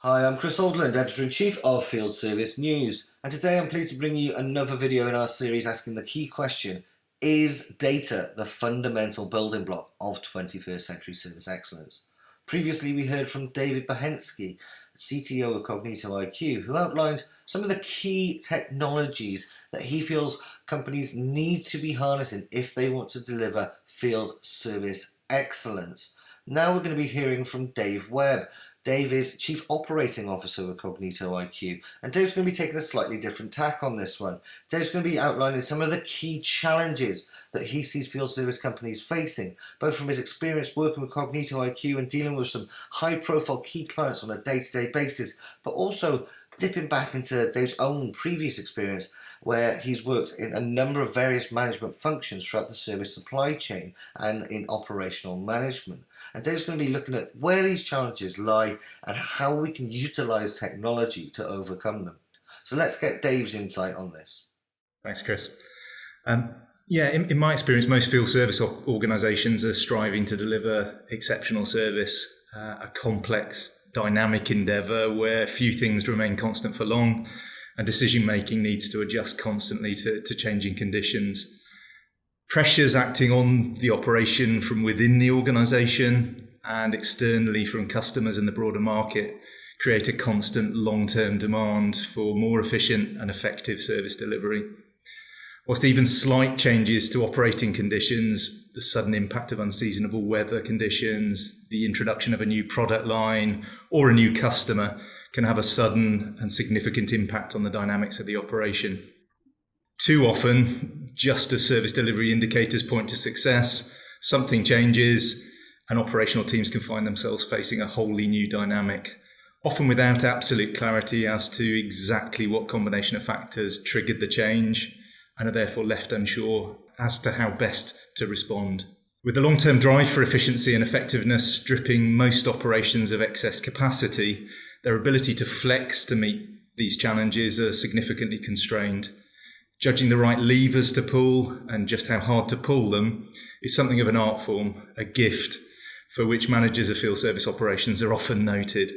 Hi, I'm Chris Oldland, Editor-in-Chief of Field Service News, and today I'm pleased to bring you another video in our series asking the key question: is data the fundamental building block of 21st century service excellence? Previously we heard from David Behensky, CTO of Cognito IQ, who outlined some of the key technologies that he feels companies need to be harnessing if they want to deliver field service excellence. Now we're going to be hearing from Dave Webb. Dave is Chief Operating Officer with Cognito IQ, and Dave's going to be taking a slightly different tack on this one. Dave's going to be outlining some of the key challenges that he sees field service companies facing, both from his experience working with Cognito IQ and dealing with some high-profile key clients on a day-to-day basis, but also dipping back into Dave's own previous experience where he's worked in a number of various management functions throughout the service supply chain and in operational management. And Dave's going to be looking at where these challenges lie and how we can utilize technology to overcome them. So let's get Dave's insight on this. Thanks, Chris. In my experience, most field service organisations are striving to deliver exceptional service, a complex, dynamic endeavour where few things remain constant for long, and decision-making needs to adjust constantly to changing conditions. Pressures acting on the operation from within the organisation and externally from customers in the broader market create a constant long-term demand for more efficient and effective service delivery. Whilst even slight changes to operating conditions, the sudden impact of unseasonable weather conditions, the introduction of a new product line or a new customer can have a sudden and significant impact on the dynamics of the operation. Too often, just as service delivery indicators point to success, something changes and operational teams can find themselves facing a wholly new dynamic, often without absolute clarity as to exactly what combination of factors triggered the change, and are therefore left unsure as to how best to respond. With the long-term drive for efficiency and effectiveness stripping most operations of excess capacity, their ability to flex to meet these challenges are significantly constrained. Judging the right levers to pull and just how hard to pull them is something of an art form, a gift, for which managers of field service operations are often noted.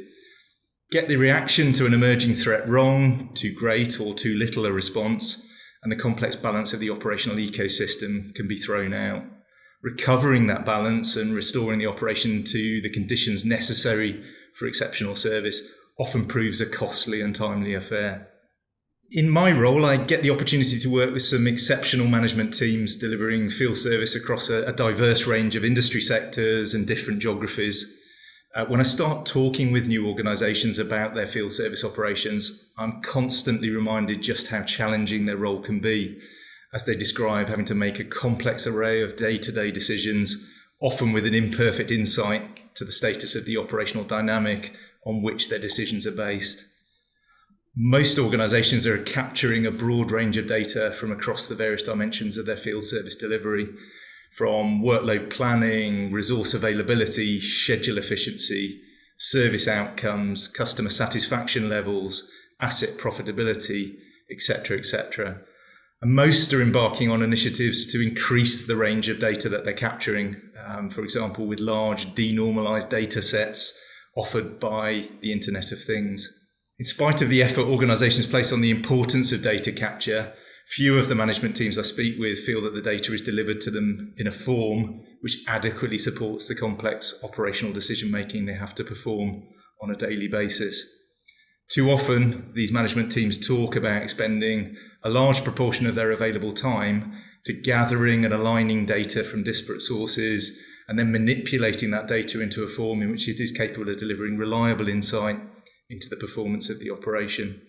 Get the reaction to an emerging threat wrong, too great or too little a response, and the complex balance of the operational ecosystem can be thrown out. Recovering that balance and restoring the operation to the conditions necessary for exceptional service often proves a costly and timely affair. In my role, I get the opportunity to work with some exceptional management teams delivering field service across a diverse range of industry sectors and different geographies. When I start talking with new organisations about their field service operations, I'm constantly reminded just how challenging their role can be, as they describe having to make a complex array of day-to-day decisions, often with an imperfect insight to the status of the operational dynamic on which their decisions are based. Most organisations are capturing a broad range of data from across the various dimensions of their field service delivery, from workload planning, resource availability, schedule efficiency, service outcomes, customer satisfaction levels, asset profitability, etc., etc. And most are embarking on initiatives to increase the range of data that they're capturing, for example, with large denormalized data sets offered by the Internet of Things. In spite of the effort organizations place on the importance of data capture, few of the management teams I speak with feel that the data is delivered to them in a form which adequately supports the complex operational decision-making they have to perform on a daily basis. Too often, these management teams talk about expending a large proportion of their available time to gathering and aligning data from disparate sources and then manipulating that data into a form in which it is capable of delivering reliable insight into the performance of the operation.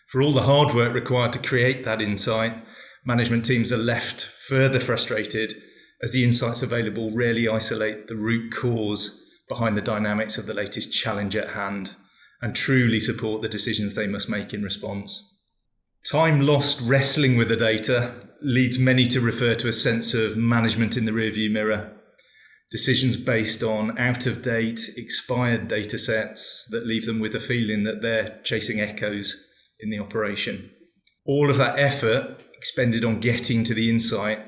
For all the hard work required to create that insight, management teams are left further frustrated as the insights available rarely isolate the root cause behind the dynamics of the latest challenge at hand and truly support the decisions they must make in response. Time lost wrestling with the data leads many to refer to a sense of management in the rearview mirror. Decisions based on out-of-date, expired data sets that leave them with a feeling that they're chasing echoes in the operation. All of that effort expended on getting to the insight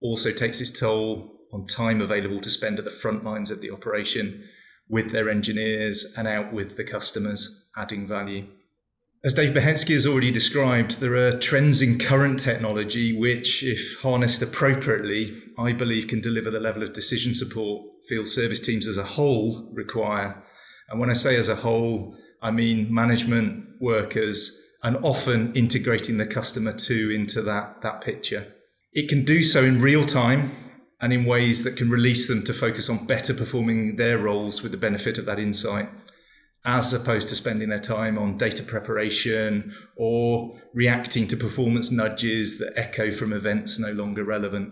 also takes its toll on time available to spend at the front lines of the operation, with their engineers and out with the customers, adding value. As Dave Behensky has already described, there are trends in current technology which, if harnessed appropriately, I believe can deliver the level of decision support field service teams as a whole require. And when I say as a whole, I mean management, workers, and often integrating the customer too into that picture. It can do so in real time and in ways that can release them to focus on better performing their roles with the benefit of that insight, as opposed to spending their time on data preparation or reacting to performance nudges that echo from events no longer relevant.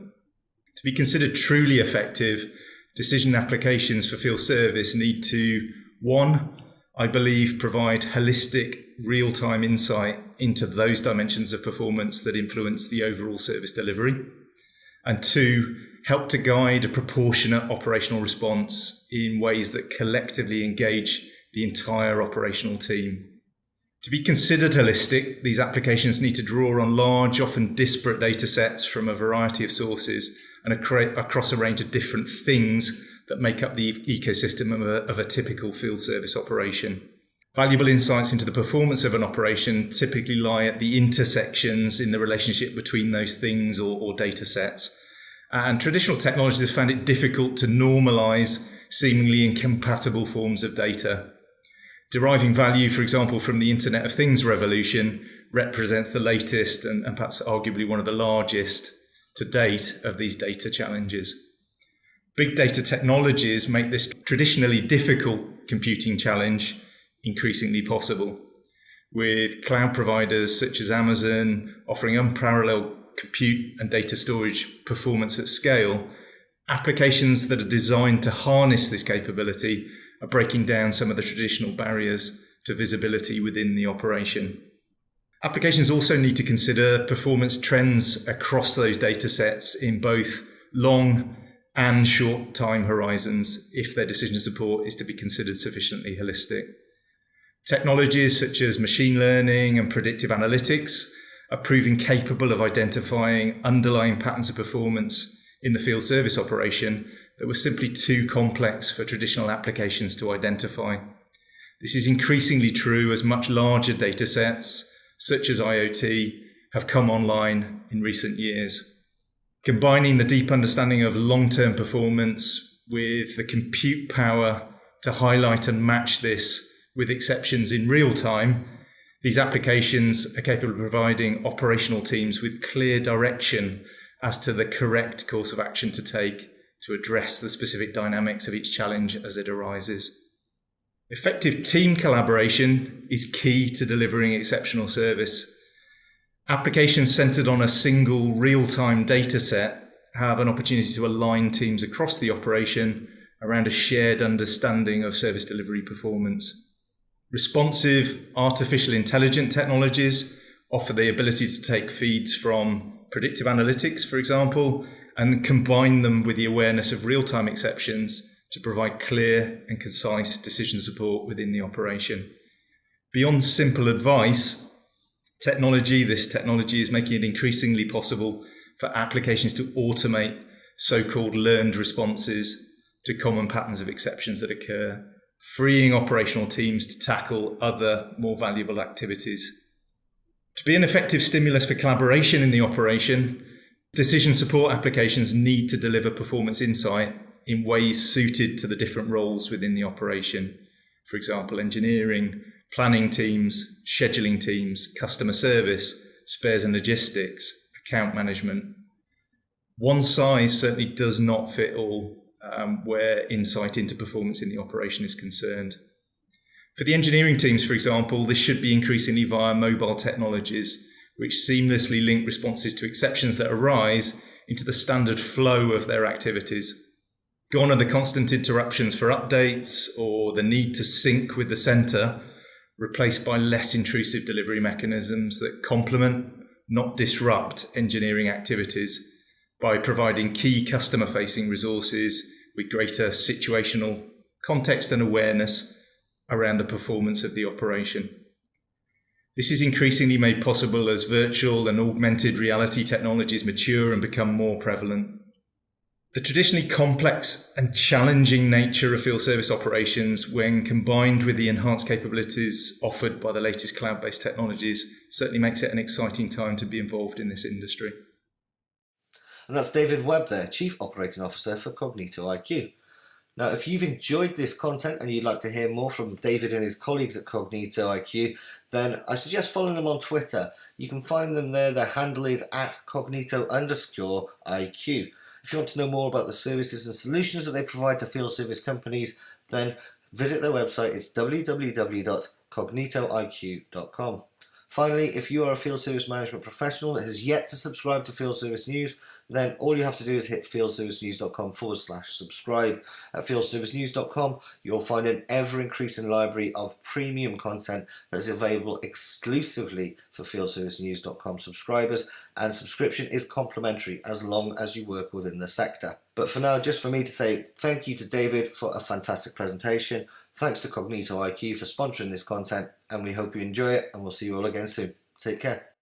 To be considered truly effective, decision applications for field service need to, one, I believe, provide holistic, real-time insight into those dimensions of performance that influence the overall service delivery, and two, help to guide a proportionate operational response in ways that collectively engage the entire operational team. To be considered holistic, these applications need to draw on large, often disparate data sets from a variety of sources and across a range of different things that make up the ecosystem of a typical field service operation. Valuable insights into the performance of an operation typically lie at the intersections in the relationship between those things or data sets. And traditional technologies have found it difficult to normalize seemingly incompatible forms of data. Deriving value, for example, from the Internet of Things revolution represents the latest and perhaps arguably one of the largest to date of these data challenges. Big data technologies make this traditionally difficult computing challenge increasingly possible, with cloud providers such as Amazon offering unparalleled compute and data storage performance at scale. Applications that are designed to harness this capability are breaking down some of the traditional barriers to visibility within the operation. Applications also need to consider performance trends across those data sets in both long and short time horizons if their decision support is to be considered sufficiently holistic. Technologies such as machine learning and predictive analytics are proving capable of identifying underlying patterns of performance in the field service operation that were simply too complex for traditional applications to identify. This is increasingly true as much larger data sets, such as IoT, have come online in recent years. Combining the deep understanding of long-term performance with the compute power to highlight and match this with exceptions in real time, these applications are capable of providing operational teams with clear direction as to the correct course of action to take to address the specific dynamics of each challenge as it arises. Effective team collaboration is key to delivering exceptional service. Applications centered on a single real-time data set have an opportunity to align teams across the operation around a shared understanding of service delivery performance. Responsive artificial intelligence technologies offer the ability to take feeds from predictive analytics, for example, and combine them with the awareness of real-time exceptions to provide clear and concise decision support within the operation. Beyond simple advice, this technology is making it increasingly possible for applications to automate so-called learned responses to common patterns of exceptions that occur, freeing operational teams to tackle other more valuable activities. To be an effective stimulus for collaboration in the operation, decision support applications need to deliver performance insight in ways suited to the different roles within the operation. For example, engineering, planning teams, scheduling teams, customer service, spares and logistics, account management. One size certainly does not fit all where insight into performance in the operation is concerned. For the engineering teams, for example, this should be increasingly via mobile technologies, which seamlessly link responses to exceptions that arise into the standard flow of their activities. Gone are the constant interruptions for updates or the need to sync with the center, replaced by less intrusive delivery mechanisms that complement, not disrupt, engineering activities by providing key customer-facing resources with greater situational context and awareness around the performance of the operation. This is increasingly made possible as virtual and augmented reality technologies mature and become more prevalent. The traditionally complex and challenging nature of field service operations, when combined with the enhanced capabilities offered by the latest cloud-based technologies, certainly makes it an exciting time to be involved in this industry. And that's David Webb there, Chief Operating Officer for Cognito IQ. Now, if you've enjoyed this content and you'd like to hear more from David and his colleagues at Cognito IQ, then I suggest following them on Twitter. You can find them there. Their handle is @Cognito_IQ. If you want to know more about the services and solutions that they provide to field service companies, then visit their website. It's www.cognitoiq.com. Finally, if you are a field service management professional that has yet to subscribe to Field Service News, then all you have to do is hit fieldservicenews.com/subscribe. At fieldservicenews.com, you'll find an ever-increasing library of premium content that is available exclusively for fieldservicenews.com subscribers, and subscription is complimentary as long as you work within the sector. But for now, just for me to say thank you to David for a fantastic presentation. Thanks to Cognito IQ for sponsoring this content, and we hope you enjoy it, and we'll see you all again soon. Take care.